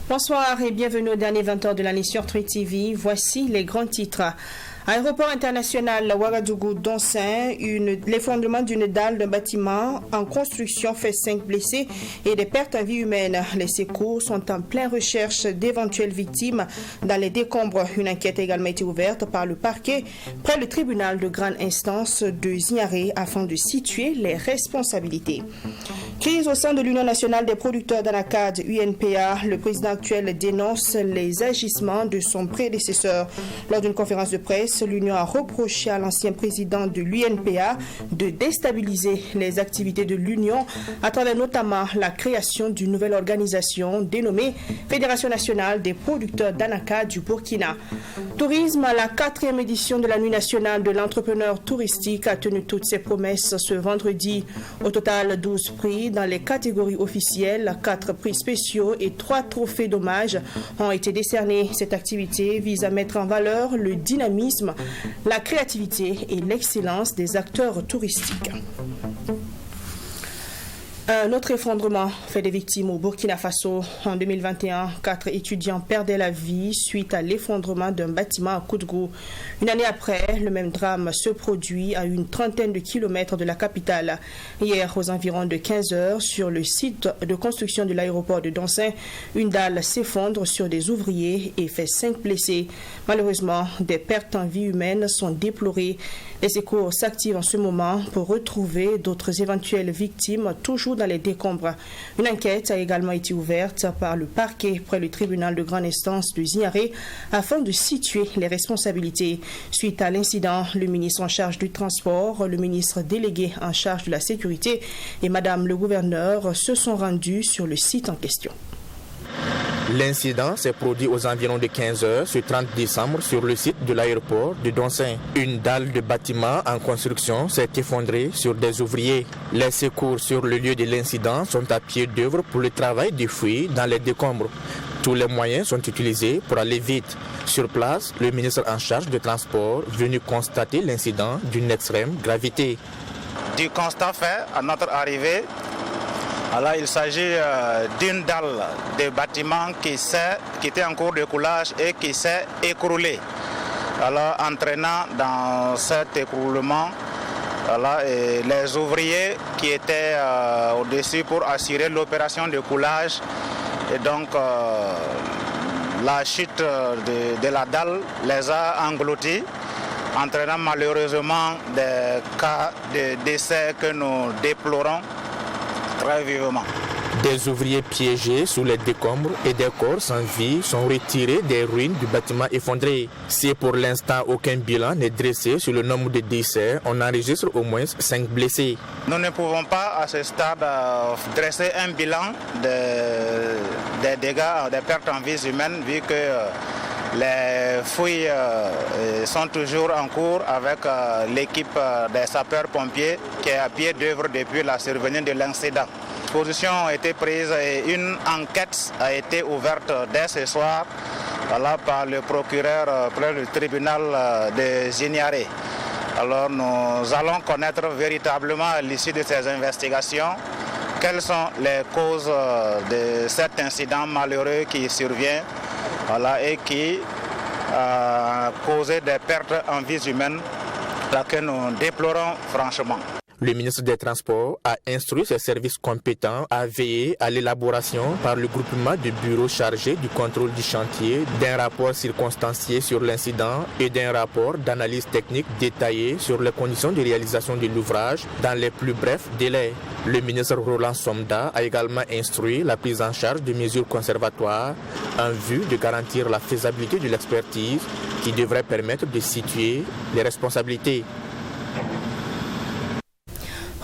Bonsoir et bienvenue au dernier 20 heures de l'année sur True TV. Voici les grands titres. Aéroport international Ouagadougou-Donsin, l'effondrement d'une dalle d'un bâtiment en construction fait 5 blessés et des pertes en vie humaine. Les secours sont en pleine recherche d'éventuelles victimes dans les décombres. Une enquête a également été ouverte par le parquet près le tribunal de grande instance de Zignaré afin de situer les responsabilités. Crise au sein de l'Union nationale des producteurs d'anacarde, UNPA. Le président actuel dénonce les agissements de son prédécesseur. Lors d'une conférence de presse, l'Union a reproché à l'ancien président de l'UNPA de déstabiliser les activités de l'Union à travers notamment la création d'une nouvelle organisation dénommée Fédération nationale des producteurs d'anacarde du Burkina. Tourisme, la 4e édition de la Nuit nationale de l'entrepreneur touristique a tenu toutes ses promesses ce vendredi. Au total, 12 prix dans les catégories officielles, 4 prix spéciaux et 3 trophées d'hommage ont été décernés. Cette activité vise à mettre en valeur le dynamisme, la créativité et l'excellence des acteurs touristiques. Un autre effondrement fait des victimes au Burkina Faso. En 2021, 4 étudiants perdaient la vie suite à l'effondrement d'un bâtiment à Koudgou. Une année après, le même drame se produit à une trentaine de kilomètres de la capitale. Hier, aux environs de 15 heures, sur le site de construction de l'aéroport de Donsin, une dalle s'effondre sur des ouvriers et fait 5 blessés. Malheureusement, des pertes en vie humaine sont déplorées. Les secours s'activent en ce moment pour retrouver d'autres éventuelles victimes, toujours dans les décombres. Une enquête a également été ouverte par le parquet près le tribunal de grande instance de Zignaré afin de situer les responsabilités. Suite à l'incident, le ministre en charge du transport, le ministre délégué en charge de la sécurité et madame le gouverneur se sont rendus sur le site en question. L'incident s'est produit aux environs de 15 heures ce 30 décembre sur le site de l'aéroport de Donsin. Une dalle de bâtiment en construction s'est effondrée sur des ouvriers. Les secours sur le lieu de l'incident sont à pied d'œuvre pour le travail de fouilles dans les décombres. Tous les moyens sont utilisés pour aller vite. Sur place, le ministre en charge du transport venu constater l'incident d'une extrême gravité. Du constat fait à notre arrivée, alors, il s'agit d'une dalle de bâtiment qui était en cours de coulage et qui s'est écroulée. Alors, entraînant dans cet écroulement les ouvriers qui étaient au-dessus pour assurer l'opération de coulage. Et donc, la chute de la dalle les a engloutis, entraînant malheureusement des cas de décès que nous déplorons très vivement. Des ouvriers piégés sous les décombres et des corps sans vie sont retirés des ruines du bâtiment effondré. Si pour l'instant aucun bilan n'est dressé sur le nombre de décès, on enregistre au moins 5 blessés. Nous ne pouvons pas à ce stade dresser un bilan des dégâts, des pertes en vie humaine, vu que les fouilles sont toujours en cours avec l'équipe des sapeurs-pompiers qui est à pied d'œuvre depuis la survenue de l'incident. Position a été prise et une enquête a été ouverte dès ce soir par le procureur près du tribunal de Zignaré. Alors nous allons connaître véritablement à l'issue de ces investigations quelles sont les causes de cet incident malheureux qui survient et qui a causé des pertes en vie humaine que nous déplorons franchement. Le ministre des Transports a instruit ses services compétents à veiller à l'élaboration par le groupement de bureaux chargés du contrôle du chantier d'un rapport circonstancié sur l'incident et d'un rapport d'analyse technique détaillé sur les conditions de réalisation de l'ouvrage dans les plus brefs délais. Le ministre Roland Somda a également instruit la prise en charge de mesures conservatoires en vue de garantir la faisabilité de l'expertise qui devrait permettre de situer les responsabilités.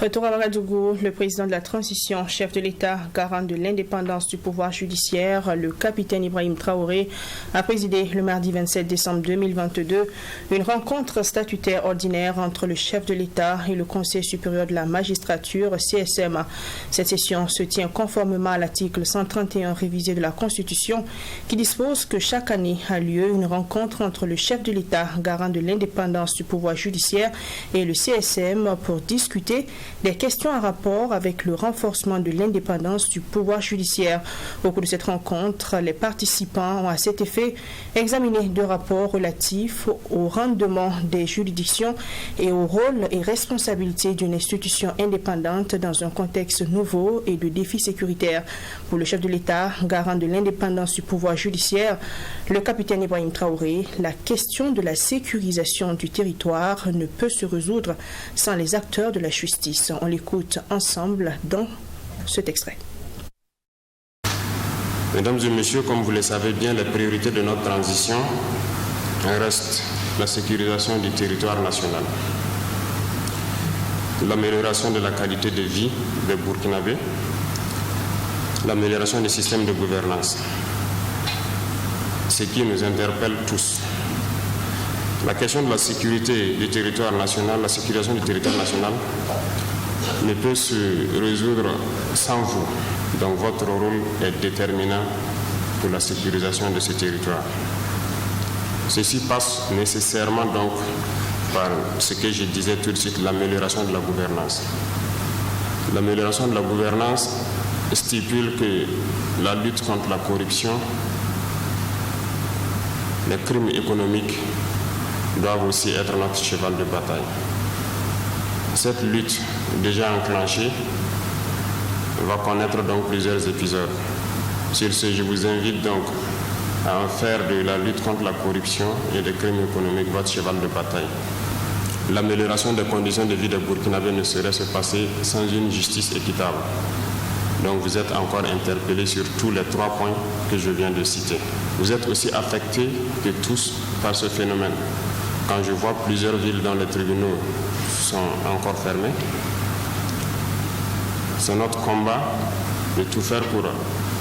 Retour à Ouagadougou, le président de la transition, chef de l'État, garant de l'indépendance du pouvoir judiciaire, le capitaine Ibrahim Traoré, a présidé le mardi 27 décembre 2022 une rencontre statutaire ordinaire entre le chef de l'État et le Conseil supérieur de la magistrature, CSM. Cette session se tient conformément à l'article 131 révisé de la Constitution qui dispose que chaque année a lieu une rencontre entre le chef de l'État, garant de l'indépendance du pouvoir judiciaire, et le CSM pour discuter des questions en rapport avec le renforcement de l'indépendance du pouvoir judiciaire. Au cours de cette rencontre, les participants ont à cet effet examiné deux rapports relatifs au rendement des juridictions et au rôle et responsabilité d'une institution indépendante dans un contexte nouveau et de défis sécuritaires. Pour le chef de l'État, garant de l'indépendance du pouvoir judiciaire, le capitaine Ibrahim Traoré, la question de la sécurisation du territoire ne peut se résoudre sans les acteurs de la justice. On l'écoute ensemble dans cet extrait. Mesdames et messieurs, comme vous le savez bien, les priorités de notre transition restent la sécurisation du territoire national, l'amélioration de la qualité de vie des Burkinabés, l'amélioration des systèmes de gouvernance, ce qui nous interpelle tous. La question de la sécurité du territoire national, la sécurisation du territoire national ne peut se résoudre sans vous. Donc votre rôle est déterminant pour la sécurisation de ce territoire. Ceci passe nécessairement donc par ce que je disais tout de suite, l'amélioration de la gouvernance. L'amélioration de la gouvernance stipule que la lutte contre la corruption, les crimes économiques doivent aussi être notre cheval de bataille. Cette lutte déjà enclenchée va connaître donc plusieurs épisodes. Sur ce, je vous invite donc à en faire de la lutte contre la corruption et des crimes économiques votre cheval de bataille. L'amélioration des conditions de vie des Burkinabés ne saurait se passer sans une justice équitable. Donc vous êtes encore interpellés sur tous les 3 points que je viens de citer. Vous êtes aussi affectés de tous par ce phénomène. Quand je vois plusieurs villes dont les tribunaux sont encore fermés, c'est notre combat de tout faire pour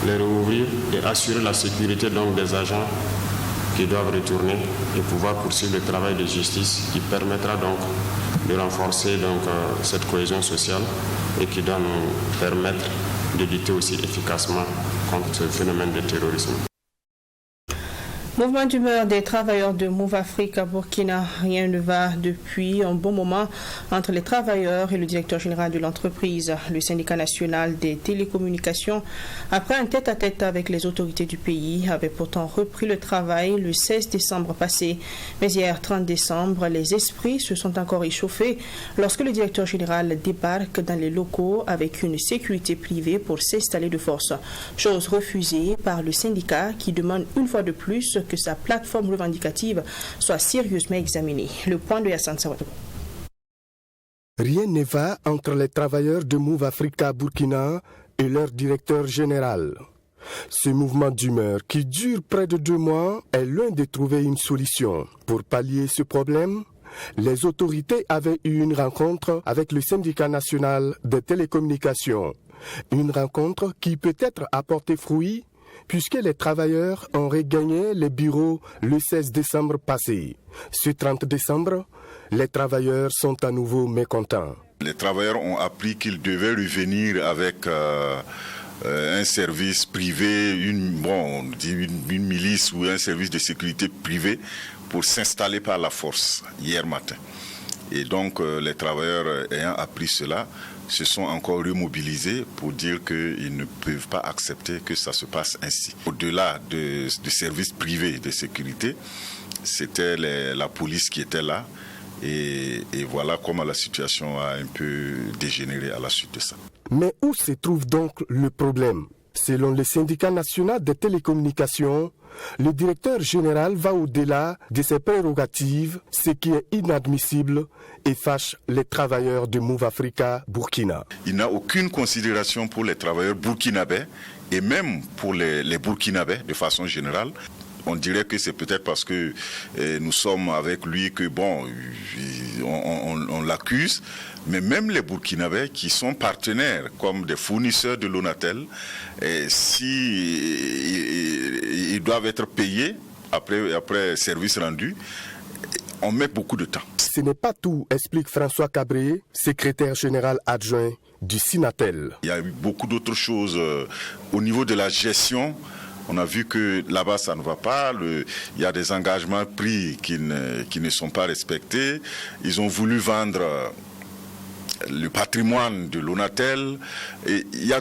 les rouvrir et assurer la sécurité donc des agents qui doivent retourner et pouvoir poursuivre le travail de justice qui permettra donc de renforcer donc cette cohésion sociale et qui doit nous permettre de lutter aussi efficacement contre ce phénomène de terrorisme. Mouvement d'humeur des travailleurs de Move Afrique à Burkina. Rien ne va depuis un bon moment entre les travailleurs et le directeur général de l'entreprise. Le syndicat national des télécommunications, après un tête-à-tête avec les autorités du pays, avait pourtant repris le travail le 16 décembre passé. Mais hier, 30 décembre, les esprits se sont encore échauffés lorsque le directeur général débarque dans les locaux avec une sécurité privée pour s'installer de force. Chose refusée par le syndicat qui demande une fois de plus que sa plateforme revendicative soit sérieusement examinée. Le point de Yassine Sawadou. Rien ne va entre les travailleurs de Move Africa Burkina et leur directeur général. Ce mouvement d'humeur qui dure près de 2 mois est loin de trouver une solution. Pour pallier ce problème, les autorités avaient eu une rencontre avec le syndicat national des télécommunications. Une rencontre qui peut-être a porté fruit puisque les travailleurs ont regagné les bureaux le 16 décembre passé. Ce 30 décembre, les travailleurs sont à nouveau mécontents. Les travailleurs ont appris qu'ils devaient revenir avec un service privé, une milice ou un service de sécurité privé pour s'installer par la force hier matin. Et donc les travailleurs ayant appris cela, se sont encore remobilisés pour dire qu'ils ne peuvent pas accepter que ça se passe ainsi. Au-delà de services privés de sécurité, c'était la police qui était là et voilà comment la situation a un peu dégénéré à la suite de ça. Mais où se trouve donc le problème? Selon le syndicat national des télécommunications, le directeur général va au-delà de ses prérogatives, ce qui est inadmissible et fâche les travailleurs de Move Africa Burkina. Il n'a aucune considération pour les travailleurs burkinabés et même pour les Burkinabés de façon générale. On dirait que c'est peut-être parce que nous sommes avec lui que, bon, on l'accuse. Mais même les Burkinabés qui sont partenaires, comme des fournisseurs de Lonatel, ils doivent être payés après service rendu, on met beaucoup de temps. Ce n'est pas tout, explique François Cabré, secrétaire général adjoint du Sinatel. Il y a eu beaucoup d'autres choses au niveau de la gestion. On a vu que là-bas, ça ne va pas. Il y a des engagements pris qui ne sont pas respectés. Ils ont voulu vendre le patrimoine de Lonatel. Et il y a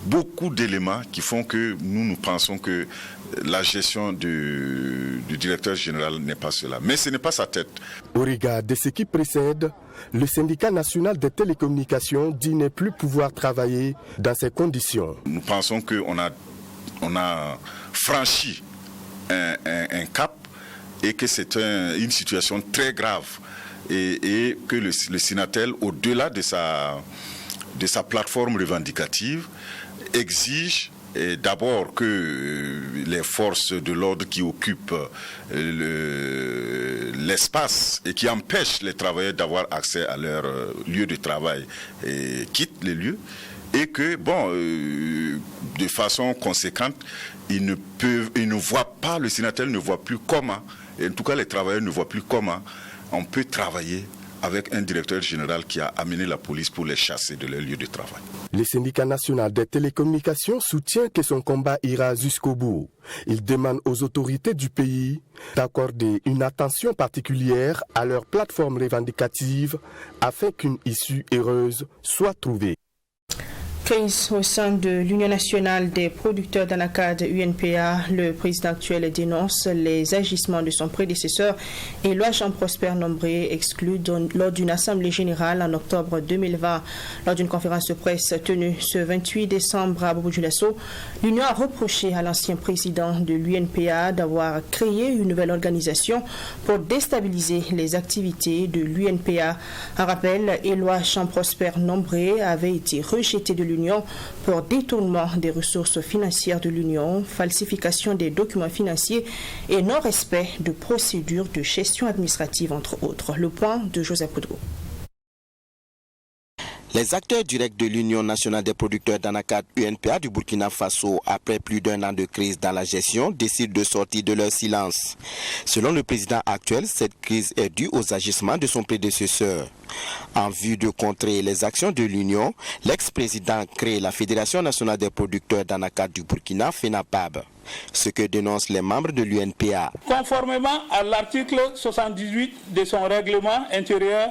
beaucoup d'éléments qui font que nous pensons que la gestion du directeur général n'est pas cela. Mais ce n'est pas sa tête. Au regard de ce qui précède, le syndicat national des télécommunications dit ne plus pouvoir travailler dans ces conditions. Nous pensons qu'on a franchi un cap et que c'est une situation très grave et que le Sinatel, au-delà de sa plateforme revendicative, exige d'abord que les forces de l'ordre qui occupent l'espace et qui empêchent les travailleurs d'avoir accès à leur lieu de travail quittent les lieux. Et que, de façon conséquente, ils ne voient pas, le Sinatel ne voit plus comment, et en tout cas les travailleurs ne voient plus comment on peut travailler avec un directeur général qui a amené la police pour les chasser de leur lieu de travail. Le syndicat national des télécommunications soutient que son combat ira jusqu'au bout. Il demande aux autorités du pays d'accorder une attention particulière à leurs plateformes revendicatives afin qu'une issue heureuse soit trouvée. Crise au sein de l'Union nationale des producteurs d'anacarde UNPA, le président actuel dénonce les agissements de son prédécesseur Éloi Jean-Prosper Nombré, exclu lors d'une assemblée générale en octobre 2020. Lors d'une conférence de presse tenue ce 28 décembre à Bobo-Dioulasso, l'Union a reproché à l'ancien président de l'UNPA d'avoir créé une nouvelle organisation pour déstabiliser les activités de l'UNPA. Un rappel, Éloi Jean-Prosper Nombré avait été rejeté de l'Union pour détournement des ressources financières de l'Union, falsification des documents financiers et non-respect de procédures de gestion administrative, entre autres. Le point de Joseph Poudreau. Les acteurs directs de l'Union nationale des producteurs d'anacarde UNPA du Burkina Faso, après plus d'un an de crise dans la gestion, décident de sortir de leur silence. Selon le président actuel, cette crise est due aux agissements de son prédécesseur. En vue de contrer les actions de l'Union, l'ex-président crée la Fédération nationale des producteurs d'anacarde du Burkina, FENAPAB, ce que dénoncent les membres de l'UNPA. Conformément à l'article 78 de son règlement intérieur,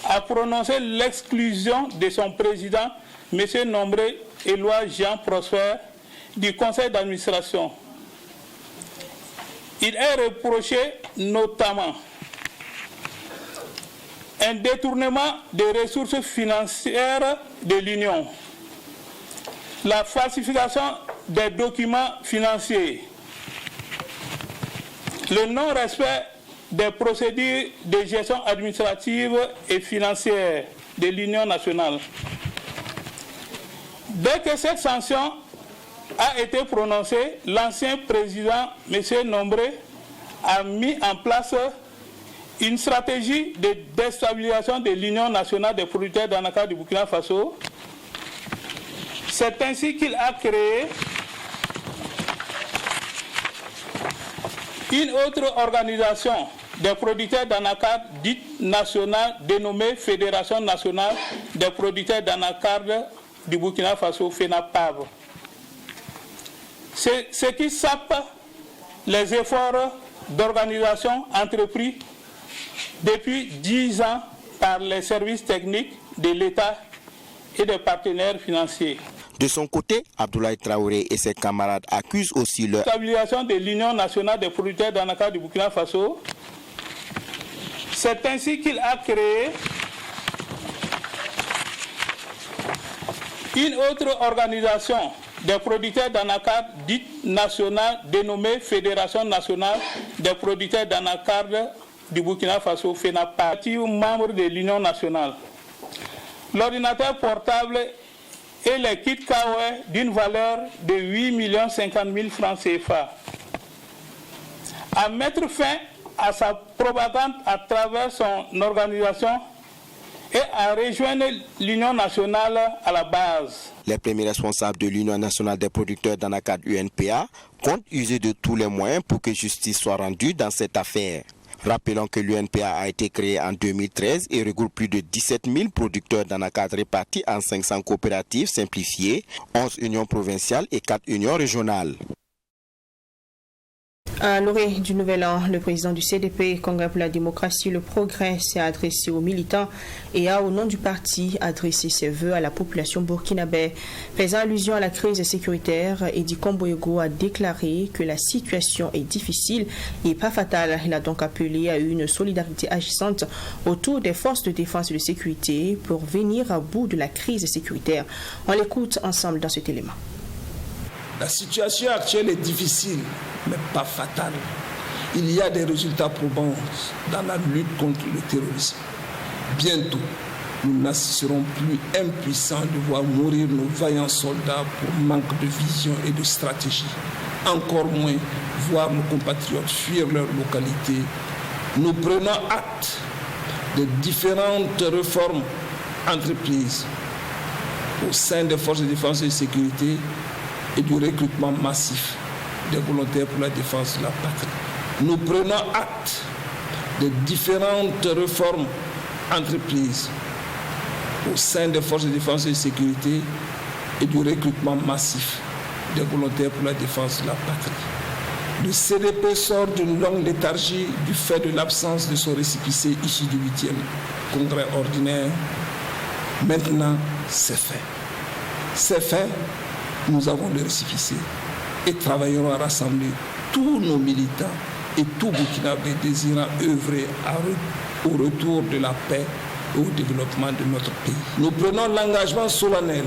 a prononcé l'exclusion de son président, M. Nombré Éloi Jean-Prosper, du conseil d'administration. Il est reproché notamment un détournement des ressources financières de l'Union, la falsification des documents financiers, le non-respect des procédures de gestion administrative et financière de l'Union nationale. Dès que cette sanction a été prononcée, l'ancien président, M. Nombré, a mis en place une stratégie de déstabilisation de l'Union nationale des producteurs d'anacarde du Burkina Faso. C'est ainsi qu'il a créé une autre organisation des producteurs d'anacarde dite nationale, dénommée Fédération nationale des producteurs d'anacarde du Burkina Faso, FENAPAB. Ce qui sape les efforts d'organisation entrepris depuis 10 ans par les services techniques de l'État et des partenaires financiers. De son côté, Abdoulaye Traoré et ses camarades accusent aussi la stabilisation de l'Union nationale des producteurs d'anacarde du Burkina Faso. C'est ainsi qu'il a créé une autre organisation des producteurs d'anacarde dite nationale, dénommée Fédération nationale des producteurs d'anacarde du Burkina Faso, FENAPAB, membre de l'Union nationale. L'ordinateur portable et les kits KOE d'une valeur de 8 050 000 francs CFA. à mettre fin à sa propagande à travers son organisation et à rejoindre l'Union nationale à la base. Les premiers responsables de l'Union nationale des producteurs d'anacarde UNPA comptent user de tous les moyens pour que justice soit rendue dans cette affaire. Rappelons que l'UNPA a été créé en 2013 et regroupe plus de 17 000 producteurs d'anacarde répartis en 500 coopératives simplifiées, 11 unions provinciales et 4 unions régionales. À l'orée du Nouvel An, le président du CDP, Congrès pour la démocratie, le progrès, s'est adressé aux militants et a, au nom du parti, adressé ses vœux à la population burkinabé. Faisant allusion à la crise sécuritaire, Edi Komboyego a déclaré que la situation est difficile et pas fatale. Il a donc appelé à une solidarité agissante autour des forces de défense et de sécurité pour venir à bout de la crise sécuritaire. On l'écoute ensemble dans cet élément. La situation actuelle est difficile, mais pas fatale. Il y a des résultats probants dans la lutte contre le terrorisme. Bientôt, nous n'assisterons plus impuissants de voir mourir nos vaillants soldats pour manque de vision et de stratégie. Encore moins voir nos compatriotes fuir leur localité. Nous prenons acte de différentes réformes entreprises au sein des forces de défense et de sécurité et du recrutement massif des volontaires pour la défense de la patrie. Nous prenons acte de différentes réformes entreprises au sein des forces de défense et de sécurité et du recrutement massif des volontaires pour la défense de la patrie. Le CDP sort d'une longue léthargie du fait de l'absence de son récépissé issu du 8e congrès ordinaire. Maintenant, c'est fait. C'est fait. Nous avons le récépissé et travaillerons à rassembler tous nos militants et tout Burkinabé désirant œuvrer au retour de la paix et au développement de notre pays. Nous prenons l'engagement solennel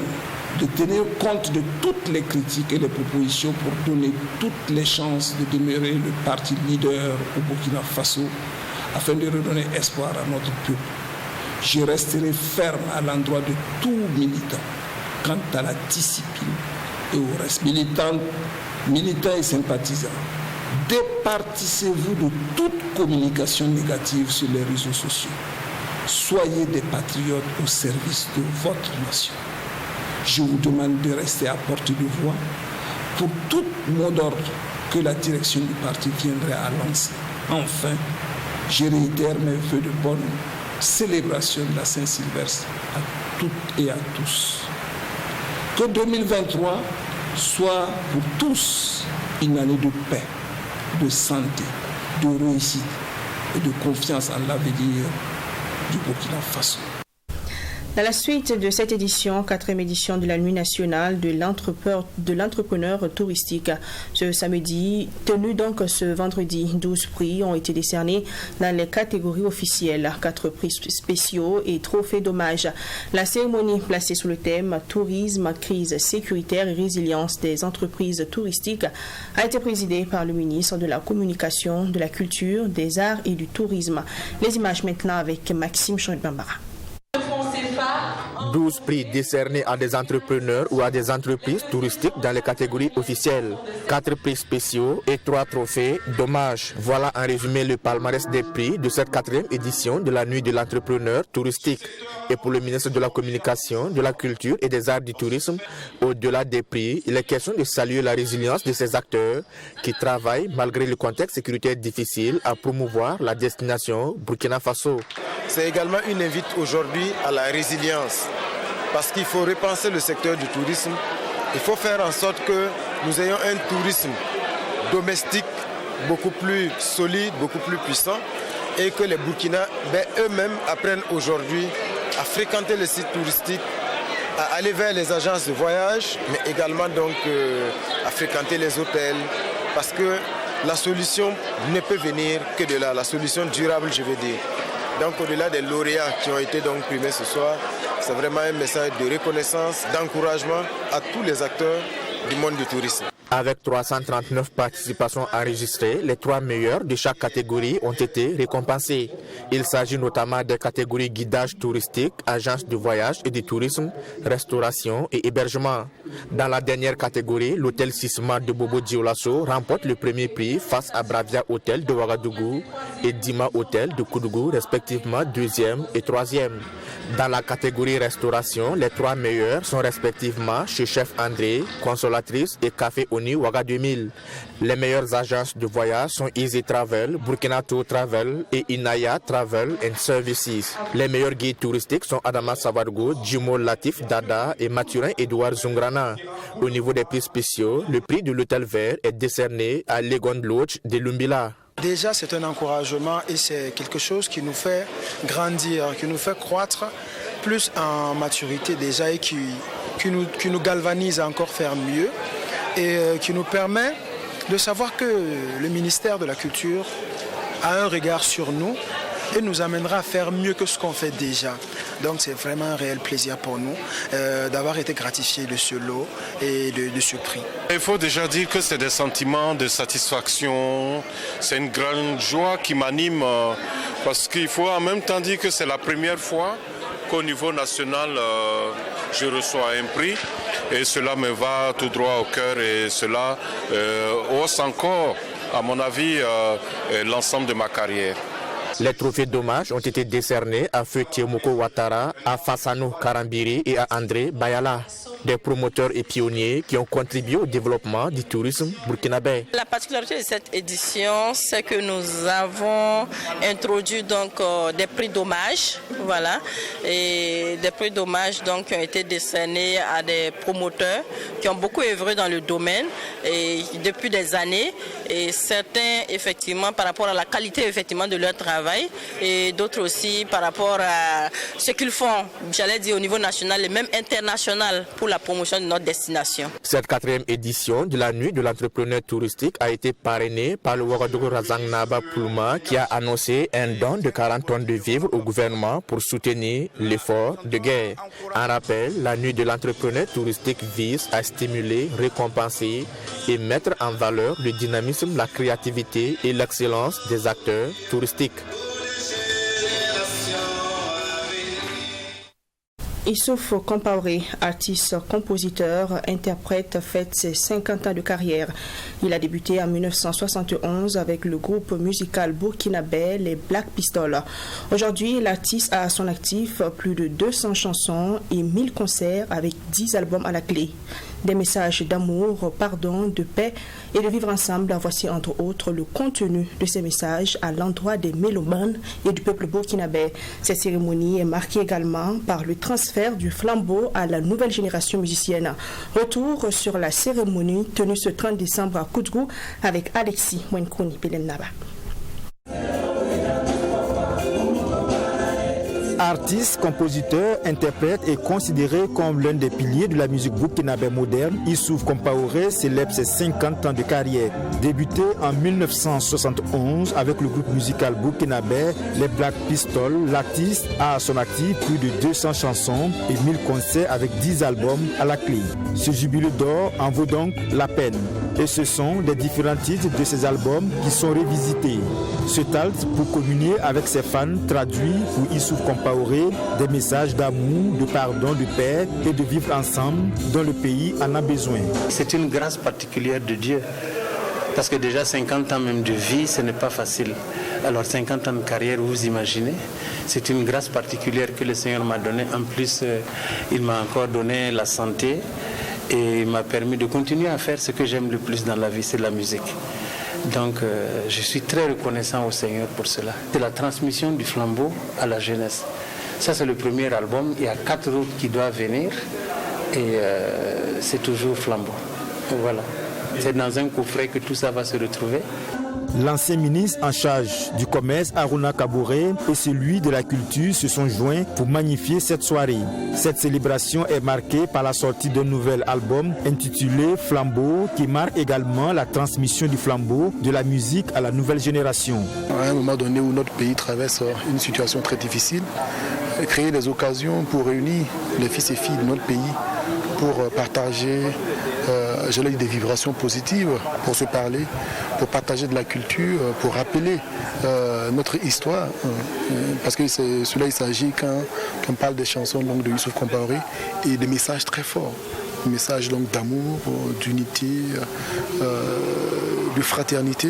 de tenir compte de toutes les critiques et les propositions pour donner toutes les chances de demeurer le parti leader au Burkina Faso afin de redonner espoir à notre peuple. Je resterai ferme à l'endroit de tout militant quant à la discipline et au reste. Militants et sympathisants, départissez-vous de toute communication négative sur les réseaux sociaux. Soyez des patriotes au service de votre nation. Je vous demande de rester à portée de voix pour tout mot d'ordre que la direction du parti viendrait à lancer. Enfin, je réitère mes vœux de bonne célébration de la Saint-Sylvestre à toutes et à tous. Que 2023 soit pour tous une année de paix, de santé, de réussite et de confiance en l'avenir du Burkina Faso. Dans la suite de cette édition, 4e édition de la Nuit nationale de l'entrepreneur touristique, ce samedi, tenu donc ce vendredi, 12 prix ont été décernés dans les catégories officielles, 4 prix spéciaux et trophées d'hommage. La cérémonie placée sous le thème Tourisme, crise sécuritaire et résilience des entreprises touristiques a été présidée par le ministre de la Communication, de la Culture, des Arts et du Tourisme. Les images maintenant avec Maxime Chouet-Bambara. 12 prix décernés à des entrepreneurs ou à des entreprises touristiques dans les catégories officielles. 4 prix spéciaux et 3 trophées d'hommage. Voilà en résumé le palmarès des prix de cette 4e édition de la Nuit de l'entrepreneur touristique. Et pour le ministre de la Communication, de la Culture et des Arts du Tourisme, au-delà des prix, il est question de saluer la résilience de ces acteurs qui travaillent malgré le contexte sécuritaire difficile à promouvoir la destination Burkina Faso. C'est également une invite aujourd'hui à la résilience. Parce qu'il faut repenser le secteur du tourisme. Il faut faire en sorte que nous ayons un tourisme domestique beaucoup plus solide, beaucoup plus puissant et que les Burkinabés eux-mêmes apprennent aujourd'hui à fréquenter les sites touristiques, à aller vers les agences de voyage, mais également donc à fréquenter les hôtels. Parce que la solution ne peut venir que de là, la solution durable, je veux dire. Donc au-delà des lauréats qui ont été donc primés ce soir, c'est vraiment un message de reconnaissance, d'encouragement à tous les acteurs du monde du tourisme. Avec 339 participations enregistrées, les 3 meilleurs de chaque catégorie ont été récompensés. Il s'agit notamment des catégories guidage touristique, agence de voyage et de tourisme, restauration et hébergement. Dans la dernière catégorie, l'hôtel Sisma de Bobo Dioulasso remporte le premier prix face à Bravia Hotel de Ouagadougou et Dima Hotel de Koudougou, respectivement 2e et 3e. Dans la catégorie restauration, les 3 meilleurs sont respectivement chez Chef André, Consolatrice et Café Oni Ouaga 2000. Les meilleures agences de voyage sont Easy Travel, Burkina Tour Travel et Inaya Travel and Services. Les meilleurs guides touristiques sont Adama Savargo, Jimo Latif Dada et Mathurin Edouard Zungrana. Au niveau des prix spéciaux, le prix de l'Hôtel Vert est décerné à Legon Lodge de Lumbila. Déjà, c'est un encouragement et c'est quelque chose qui nous fait grandir, qui nous fait croître plus en maturité déjà et qui nous galvanise à encore faire mieux et qui nous permet de savoir que le ministère de la Culture a un regard sur nous et nous amènera à faire mieux que ce qu'on fait déjà. Donc c'est vraiment un réel plaisir pour nous d'avoir été gratifiés de ce lot et de ce prix. Il faut déjà dire que c'est des sentiments de satisfaction, c'est une grande joie qui m'anime parce qu'il faut en même temps dire que c'est la première fois qu'au niveau national je reçois un prix et cela me va tout droit au cœur et cela hausse encore, à mon avis, l'ensemble de ma carrière. Les trophées d'hommage ont été décernés à Feu Thiemoko Ouattara, à Fassano Karambiri et à André Bayala, des promoteurs et pionniers qui ont contribué au développement du tourisme burkinabé. La particularité de cette édition, c'est que nous avons introduit donc des prix d'hommage, voilà, et des prix d'hommage donc qui ont été décernés à des promoteurs qui ont beaucoup œuvré dans le domaine et depuis des années, et certains effectivement par rapport à la qualité effectivement de leur travail et d'autres aussi par rapport à ce qu'ils font, j'allais dire au niveau national et même international pour la promotion de notre destination. Cette 4e édition de la nuit de l'entrepreneur touristique a été parrainée par le Ouagadougou Razang Naba Plouma qui a annoncé un don de 40 tonnes de vivres au gouvernement pour soutenir l'effort de guerre. En rappel, la nuit de l'entrepreneur touristique vise à stimuler, récompenser et mettre en valeur le dynamisme, la créativité et l'excellence des acteurs touristiques. Issouf Compaoré, artiste, compositeur, interprète, fête ses 50 ans de carrière. Il a débuté en 1971 avec le groupe musical burkinabé les Black Pistols. Aujourd'hui, l'artiste a à son actif plus de 200 chansons et 1000 concerts avec 10 albums à la clé. Des messages d'amour, pardon, de paix et de vivre ensemble. Voici entre autres le contenu de ces messages à l'endroit des mélomanes et du peuple burkinabé. Cette cérémonie est marquée également par le transfert du flambeau à la nouvelle génération musicienne. Retour sur la cérémonie tenue ce 30 décembre à Koudougou avec Alexis Mwenkouni Belemnaba. Artiste, compositeur, interprète et considéré comme l'un des piliers de la musique burkinabé moderne, Issouf Compaoré célèbre ses 50 ans de carrière. Débuté en 1971 avec le groupe musical burkinabé les Black Pistols, l'artiste a à son actif plus de 200 chansons et 1000 concerts avec 10 albums à la clé. Ce jubilé d'or en vaut donc la peine. Et ce sont des différents titres de ces albums qui sont révisités. Ce talte pour communier avec ses fans traduit pour Issouf Compaoré des messages d'amour, de pardon, de paix et de vivre ensemble dont le pays en a besoin. C'est une grâce particulière de Dieu. Parce que déjà 50 ans même de vie, ce n'est pas facile. Alors 50 ans de carrière, vous imaginez, c'est une grâce particulière que le Seigneur m'a donnée. En plus, il m'a encore donné la santé et il m'a permis de continuer à faire ce que j'aime le plus dans la vie, c'est la musique. Donc je suis très reconnaissant au Seigneur pour cela. C'est la transmission du flambeau à la jeunesse. Ça c'est le premier album, il y a 4 autres qui doivent venir et c'est toujours flambeau. Voilà. C'est dans un coffret que tout ça va se retrouver. L'ancien ministre en charge du commerce, Aruna Kabouré, et celui de la culture se sont joints pour magnifier cette soirée. Cette célébration est marquée par la sortie d'un nouvel album intitulé Flambeau, qui marque également la transmission du flambeau de la musique à la nouvelle génération. À un moment donné où notre pays traverse une situation très difficile, créer des occasions pour réunir les fils et filles de notre pays pour partager des vibrations positives, pour se parler, pour partager de la culture, pour rappeler notre histoire. Parce que cela, il s'agit quand on parle des chansons de Youssouf Kompaoré et des messages très forts. Des messages d'amour, d'unité, de fraternité.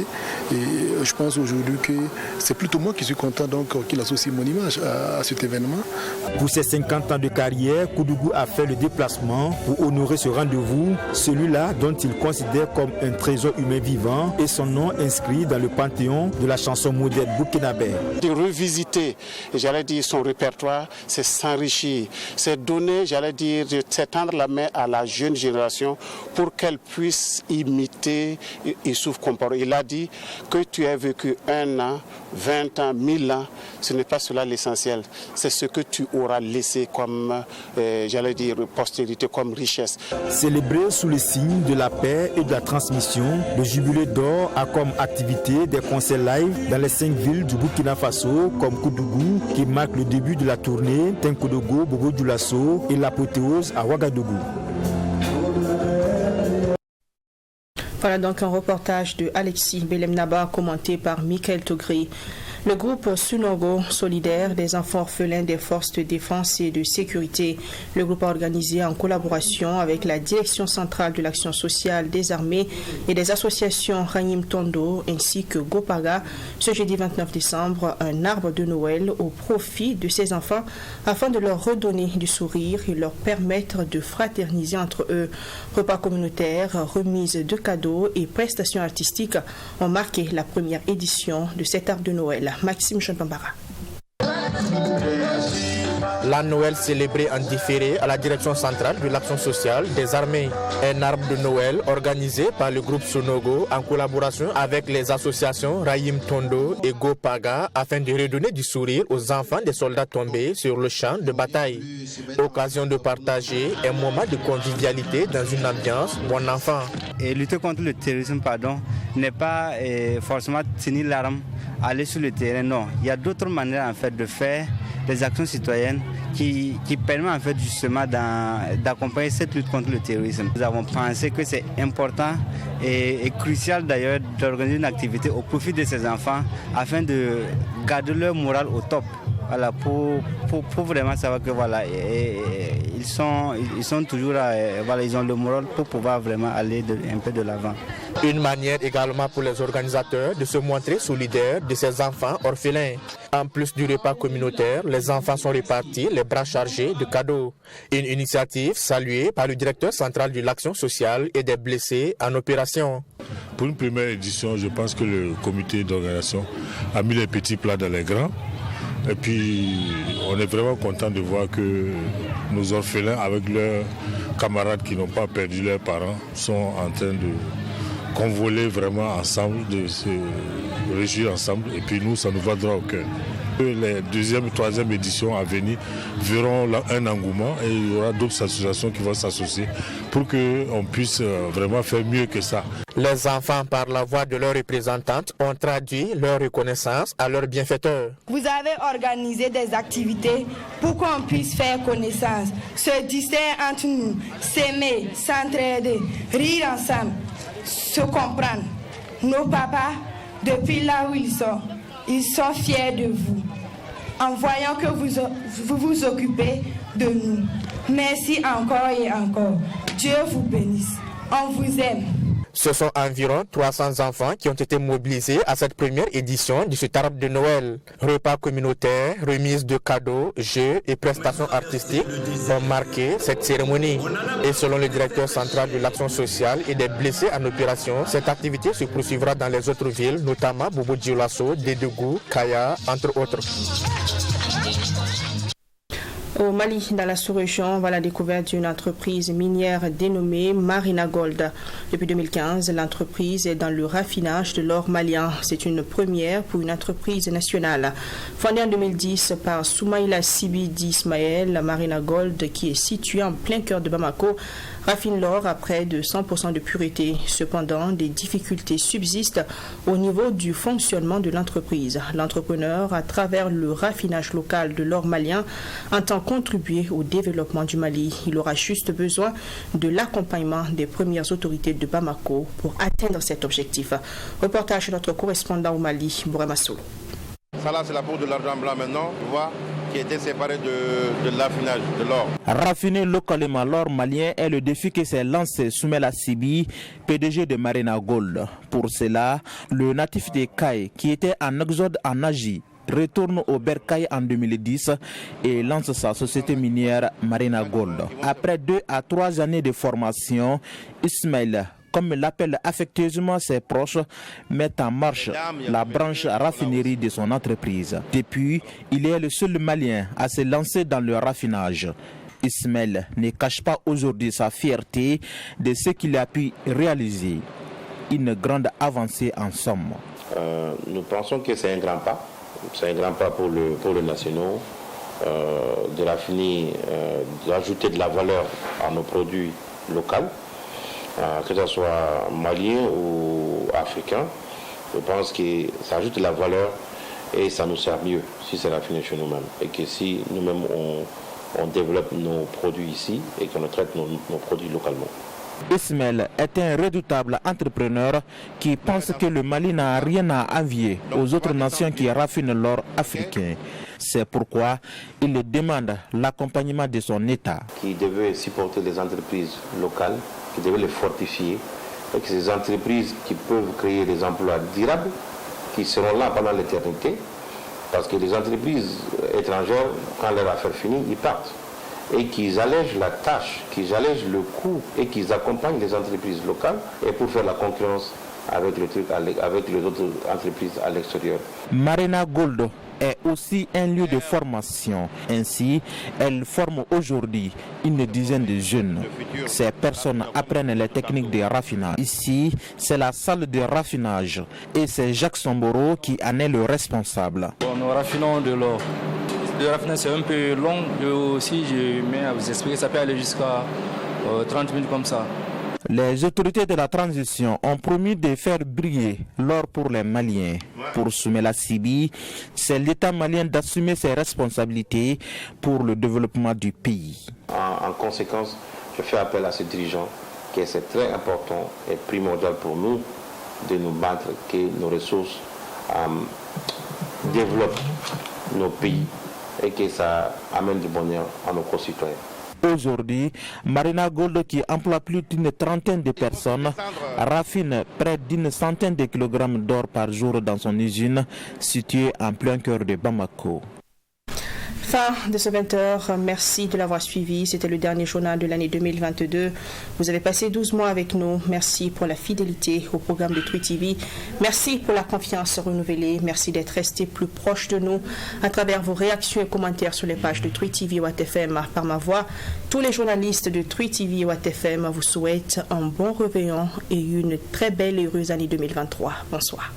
Et je pense aujourd'hui que c'est plutôt moi qui suis content qu'il associe mon image à cet événement. Pour ses 50 ans de carrière, Koudougou a fait le déplacement pour honorer ce rendez-vous, celui-là dont il considère comme un trésor humain vivant et son nom inscrit dans le panthéon de la chanson moderne burkinabé. De revisiter, son répertoire, c'est s'enrichir, c'est donner, c'est tendre la main à la jeune génération pour qu'elle puisse imiter Youssouf Kompaoré. Il a dit que tu as vécu 1 an, 20 ans, 1000 ans, ce n'est pas cela l'essentiel. C'est ce que tu auras laissé comme, postérité, comme richesse. Célébré sous le signe de la paix et de la transmission, le Jubilé d'or a comme activité des concerts live dans les 5 villes du Burkina Faso, comme Koudougou, qui marque le début de la tournée, Tinkodogo, Bobo-Dioulasso et l'apothéose à Ouagadougou. Voilà donc un reportage de Alexis Belemnaba commenté par Michael Togré. Le groupe Sunogo solidaire des enfants orphelins des forces de défense et de sécurité, le groupe a organisé en collaboration avec la Direction centrale de l'action sociale des armées et des associations Ranyim Tondo ainsi que Gopaga ce jeudi 29 décembre un arbre de Noël au profit de ces enfants afin de leur redonner du sourire et leur permettre de fraterniser entre eux. Repas communautaires, remise de cadeaux et prestations artistiques ont marqué la première édition de cet arbre de Noël. Maxime Champambara. La Noël célébrée en différé à la direction centrale de l'action sociale des armées. Un arbre de Noël organisé par le groupe Sunogo en collaboration avec les associations Ranyim Tondo et Gopaga afin de redonner du sourire aux enfants des soldats tombés sur le champ de bataille. Occasion de partager un moment de convivialité dans une ambiance bon enfant. Et lutter contre le terrorisme, n'est pas forcément tenir l'arme, aller sur le terrain, non. Il y a d'autres manières en fait de faire des actions citoyennes qui permettent en fait justement d'accompagner cette lutte contre le terrorisme. Nous avons pensé que c'est important et crucial d'ailleurs d'organiser une activité au profit de ces enfants afin de garder leur morale au top. Voilà, pour vraiment savoir que voilà, ils sont toujours ils ont le moral pour pouvoir vraiment aller un peu de l'avant. Une manière également pour les organisateurs de se montrer solidaires de ces enfants orphelins. En plus du repas communautaire, les enfants sont répartis les bras chargés de cadeaux. Une initiative saluée par le directeur central de l'action sociale et des blessés en opération. Pour une première édition, je pense que le comité d'organisation a mis les petits plats dans les grands. Et puis, on est vraiment content de voir que nos orphelins, avec leurs camarades qui n'ont pas perdu leurs parents, sont en train de convoler vraiment ensemble, de se réjouir ensemble. Et puis nous, ça nous va droit au cœur. Les deuxième et troisième éditions à venir verront un engouement et il y aura d'autres associations qui vont s'associer pour qu'on puisse vraiment faire mieux que ça. Les enfants, par la voix de leurs représentantes, ont traduit leur reconnaissance à leurs bienfaiteurs. Vous avez organisé des activités pour qu'on puisse faire connaissance, se distraire entre nous, s'aimer, s'entraider, rire ensemble, se comprendre. Nos papas, depuis là où ils sont fiers de vous, en voyant que vous vous occupez de nous. Merci encore et encore. Dieu vous bénisse. On vous aime. Ce sont environ 300 enfants qui ont été mobilisés à cette première édition de cet arbre de Noël. Repas communautaires, remise de cadeaux, jeux et prestations artistiques ont marqué cette cérémonie. Et selon le directeur central de l'action sociale et des blessés en opération, cette activité se poursuivra dans les autres villes, notamment Bobo-Dioulasso, Dédougou, Kaya, entre autres. Au Mali, dans la sous-région, on va la découverte d'une entreprise minière dénommée Marina Gold. Depuis 2015, l'entreprise est dans le raffinage de l'or malien. C'est une première pour une entreprise nationale. Fondée en 2010 par Soumaïla Sibidi Ismaël, Marina Gold, qui est située en plein cœur de Bamako, raffine l'or à près de 100% de pureté. Cependant, des difficultés subsistent au niveau du fonctionnement de l'entreprise. L'entrepreneur, à travers le raffinage local de l'or malien, entend contribuer au développement du Mali. Il aura juste besoin de l'accompagnement des premières autorités de Bamako pour atteindre cet objectif. Reportage de notre correspondant au Mali, Bourama Solo. Ça là, c'est la bourse de l'argent blanc maintenant, tu vois, qui était séparée de l'affinage, de l'or. Raffiner localement l'or malien est le défi que s'est lancé Soumela Sibi, PDG de Marina Gold. Pour cela, le natif de Kaye, qui était en exode en Agie, retourne au Bercail en 2010 et lance sa société minière Marina Gold. Après 2 à 3 années de formation, Ismaël, comme l'appellent affectueusement ses proches, met en marche la branche raffinerie de son entreprise. Depuis, il est le seul Malien à se lancer dans le raffinage. Ismaël ne cache pas aujourd'hui sa fierté de ce qu'il a pu réaliser. Une grande avancée en somme. Nous pensons que c'est un grand pas. C'est un grand pas pour le national, de raffiner, d'ajouter de la valeur à nos produits locaux. Que ce soit malien ou africain, je pense que ça ajoute de la valeur et ça nous sert mieux si c'est raffiné chez nous-mêmes. Et que si nous-mêmes on développe nos produits ici et qu'on traite nos produits localement. Ismaël est un redoutable entrepreneur qui pense que le Mali n'a rien à envier aux autres nations qui raffinent l'or africain. C'est pourquoi il demande l'accompagnement de son État. Qui devait supporter les entreprises locales, qui devait les fortifier, et que ces entreprises qui peuvent créer des emplois durables, qui seront là pendant l'éternité, parce que les entreprises étrangères, quand leur affaire finit, ils partent. Et qu'ils allègent la tâche, qu'ils allègent le coût et qu'ils accompagnent les entreprises locales et pour faire la concurrence avec les autres entreprises à l'extérieur. Marina Gold est aussi un lieu de formation. Ainsi, elle forme aujourd'hui une dizaine de jeunes. Ces personnes apprennent les techniques de raffinage. Ici, c'est la salle de raffinage et c'est Jacques Somboro qui en est le responsable. Nous raffinons de l'or. Le raffinage c'est un peu long, aussi je mets à vous expliquer, ça peut aller jusqu'à 30 minutes comme ça. Les autorités de la transition ont promis de faire briller l'or pour les Maliens. Pour Soumela Sibi, c'est l'État malien d'assumer ses responsabilités pour le développement du pays. En conséquence, je fais appel à ces dirigeants que c'est très important et primordial pour nous de nous battre, que nos ressources développent nos pays et que ça amène du bonheur à nos concitoyens. Aujourd'hui, Marina Gold, qui emploie plus d'une trentaine de personnes, raffine près d'une centaine de kilogrammes d'or par jour dans son usine située en plein cœur de Bamako. Fin de ce 20h. Merci de l'avoir suivi. C'était le dernier journal de l'année 2022. Vous avez passé 12 mois avec nous. Merci pour la fidélité au programme de Twi TV. Merci pour la confiance renouvelée. Merci d'être resté plus proche de nous à travers vos réactions et commentaires sur les pages de Twi TV Watt FM. Par ma voix, tous les journalistes de Twi TV Watt FM vous souhaitent un bon réveillon et une très belle et heureuse année 2023. Bonsoir.